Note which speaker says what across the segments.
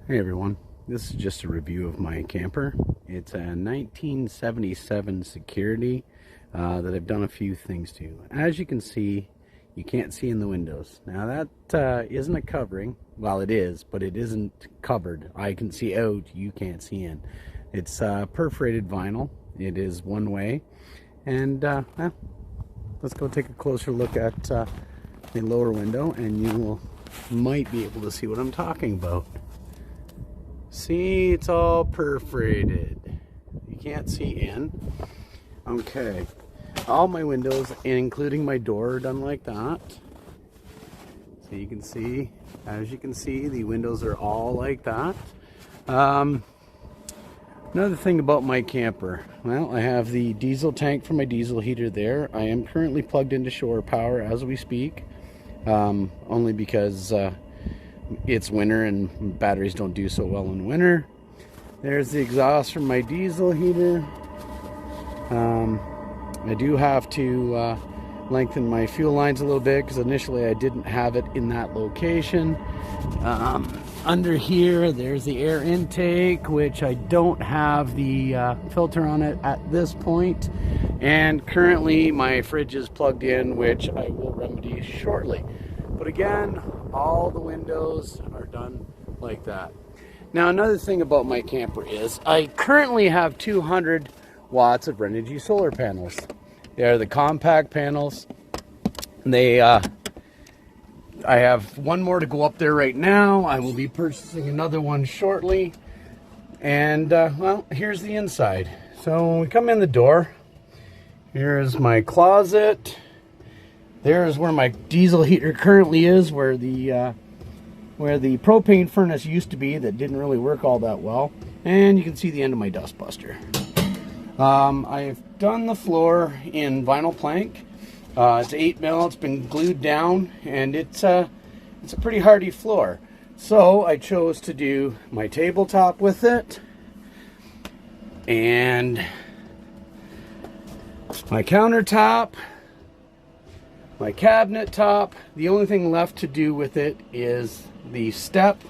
Speaker 1: Hey everyone, this is just a review of my camper. It's a 1977 Security that I've done a few things to. As you can see, you can't see in the windows. Now that isn't a covering. Well, it is, but it isn't covered. I can see out, you can't see in. It's perforated vinyl. It is one way. And let's go take a closer look at the lower window and you might be able to see what I'm talking about. See, it's all perforated. You can't see in. Okay. All my windows, including my door, are done like that. So you can see, as you can see, the windows are all like that. Another thing about my camper. Well, I have the diesel tank for my diesel heater there. I am currently plugged into shore power as we speak. Only because it's winter and batteries don't do so well in winter. There's the exhaust from my diesel heater. I do have to lengthen my fuel lines a little bit because initially I didn't have it in that location. Under here there's the air intake, which I don't have the filter on it at this point, and currently my fridge is plugged in, which I will remedy shortly. But again, all the windows are done like that. Now, another thing about my camper is I currently have 200 watts of Renogy solar panels. They are the compact panels. They, I have one more to go up there right now. I will be purchasing another one shortly. And, well, here's the inside. So when we come in the door, here's my closet. There's where my diesel heater currently is, where the propane furnace used to be that didn't really work all that well. And you can see the end of my dust buster. I've done the floor in vinyl plank. It's 8mm, it's been glued down, and it's a pretty hardy floor. So I chose to do my tabletop with it, and my countertop, my cabinet top. The only thing left to do with it is the step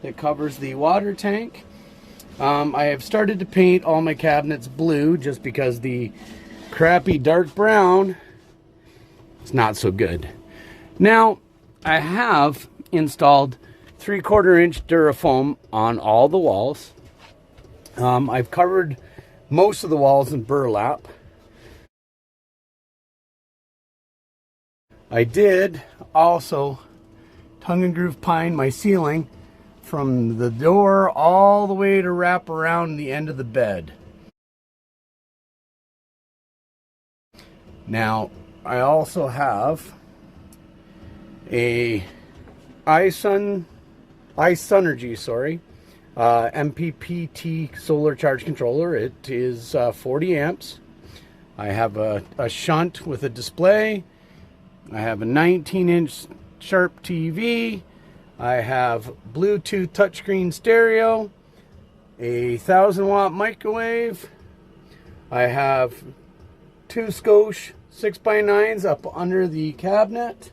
Speaker 1: that covers the water tank. I have started to paint all my cabinets blue just because the crappy dark brown is not so good. Now, I have installed 3/4 inch Durafoam on all the walls. I've covered most of the walls in burlap. I did also tongue and groove pine my ceiling from the door all the way to wrap around the end of the bed. Now, I also have a iSunergy, MPPT solar charge controller. It is 40 amps. I have a shunt with a display. I have a 19-inch Sharp TV. I have Bluetooth touchscreen stereo, a 1000-watt microwave. I have two Scosche 6x9s up under the cabinet.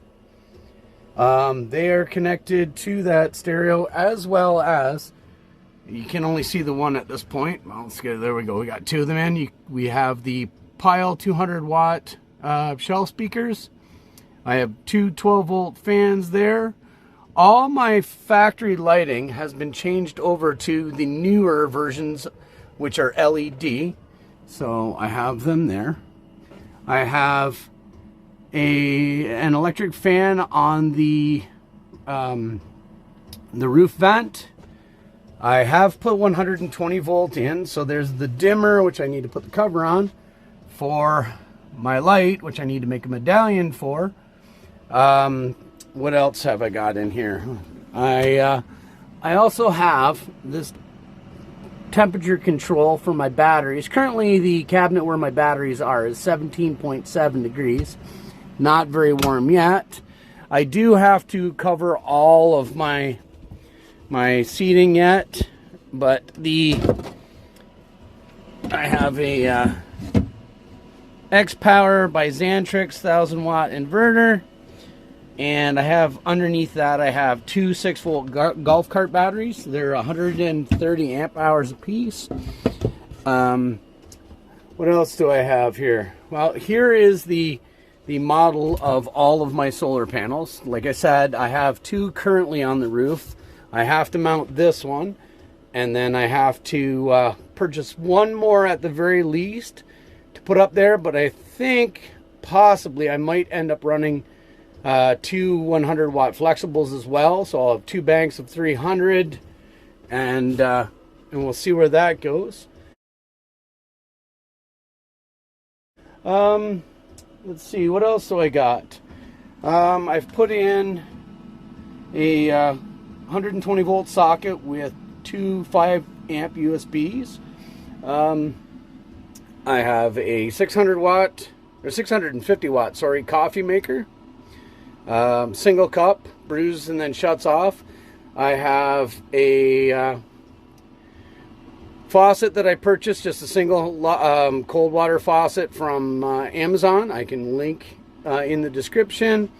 Speaker 1: They are connected to that stereo, as well as, you can only see the one at this point. Well, let's get, there we go. We got two of them in. We have the Pile 200-watt shell speakers. I have two 12-volt fans there. All my factory lighting has been changed over to the newer versions, which are LED. So I have them there. I have an electric fan on the roof vent. I have put 120 volt in, so there's the dimmer, which I need to put the cover on, for my light, which I need to make a medallion for. What else have I got in here? I also have this temperature control for my batteries. Currently, the cabinet where my batteries are is 17.7 degrees. Not very warm yet. I do have to cover all of my seating yet, but I have a X Power by Xantrix 1000-watt inverter. And I have underneath that, I have two 6-volt golf cart batteries. They're 130 amp hours a piece. What else do I have here? Well, here is the model of all of my solar panels. Like I said, I have two currently on the roof. I have to mount this one, and then I have to purchase one more at the very least to put up there. But I think possibly I might end up running two 100-watt flexibles as well. So I'll have two banks of 300, and we'll see where that goes. Let's see, what else do I got? I've put in a 120 volt socket with two 5 amp USBs. I have a 650 watt, sorry, coffee maker. Single cup, brews and then shuts off. I have a faucet that I purchased, just a single cold water faucet from Amazon. I can link in the description.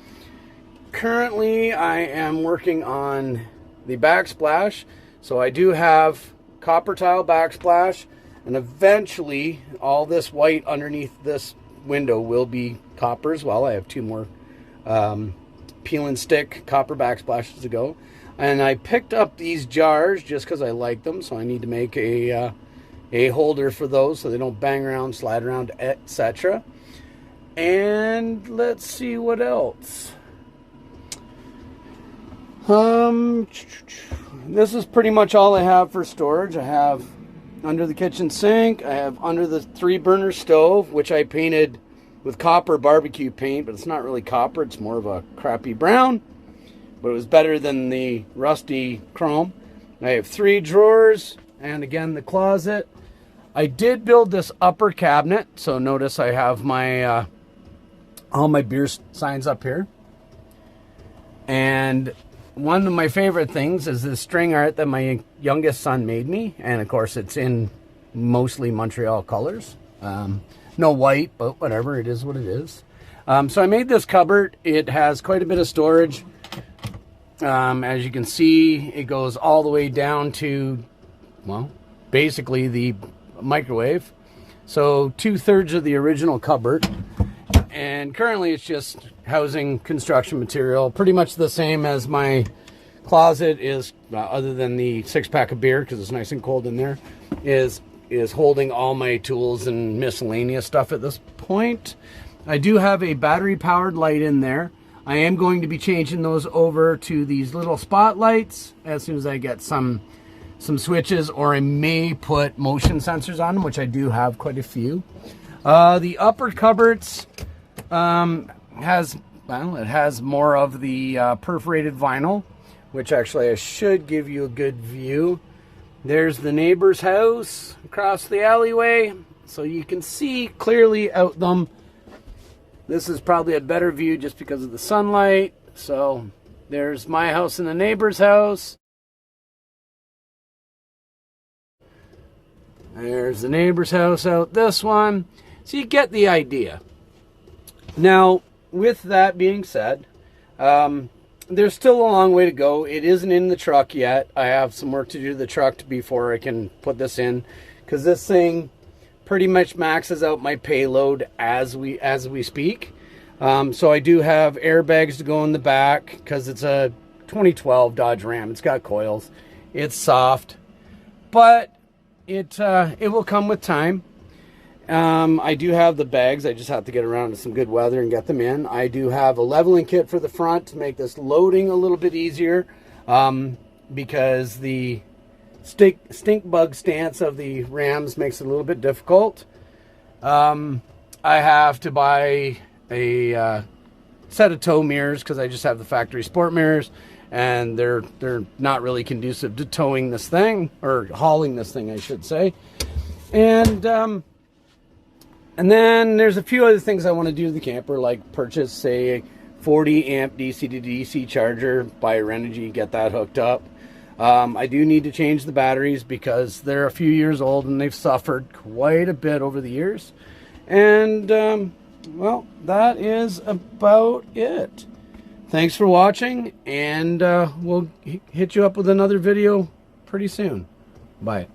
Speaker 1: Currently, I am working on the backsplash. So I do have copper tile backsplash, and eventually all this white underneath this window will be copper as well. I have two more peel and stick copper backsplashes to go. And I picked up these jars just because I like them, so I need to make a holder for those so they don't bang around, slide around, etc. And let's see what else. This is pretty much all I have for storage. I have under the kitchen sink, I have under the 3-burner stove, which I painted with copper barbecue paint, but it's not really copper, it's more of a crappy brown. But it was better than the rusty chrome. I have 3 drawers, and again the closet. I did build this upper cabinet, so notice I have my all my beer signs up here. And one of my favorite things is this string art that my youngest son made me, and of course it's in mostly Montreal colors. No white, but whatever, it is what it is. So I made this cupboard. It has quite a bit of storage. As you can see, it goes all the way down to, well, basically the microwave. So 2/3 of the original cupboard. And currently it's just housing construction material, pretty much the same as my closet is, other than the 6-pack of beer, because it's nice and cold in there, is holding all my tools and miscellaneous stuff at this point. I do have a battery powered light in there. I am going to be changing those over to these little spotlights as soon as I get some switches, or I may put motion sensors on them, which I do have quite a few. The upper cupboards has more of the perforated vinyl, which actually I should give you a good view. There's the neighbor's house across the alleyway, so you can see clearly out them. This is probably a better view just because of the sunlight. So there's my house and the neighbor's house. There's the neighbor's house out this one. So you get the idea. Now, with that being said, there's still a long way to go. It isn't in the truck yet. I have some work to do to the truck before I can put this in, because this thing pretty much maxes out my payload as we speak. So I do have airbags to go in the back, because it's a 2012 Dodge Ram. It's got coils. It's soft, but it will come with time. I do have the bags. I just have to get around to some good weather and get them in. I do have a leveling kit for the front to make this loading a little bit easier, because the stink bug stance of the Rams makes it a little bit difficult. I have to buy a set of tow mirrors, because I just have the factory sport mirrors, and they're not really conducive to towing this thing, or hauling this thing, I should say. And then there's a few other things I want to do to the camper, like purchase a 40 amp DC to DC charger by Renogy, get that hooked up. I do need to change the batteries, because they're a few years old and they've suffered quite a bit over the years. And well, that is about it. Thanks for watching, and we'll hit you up with another video pretty soon. Bye.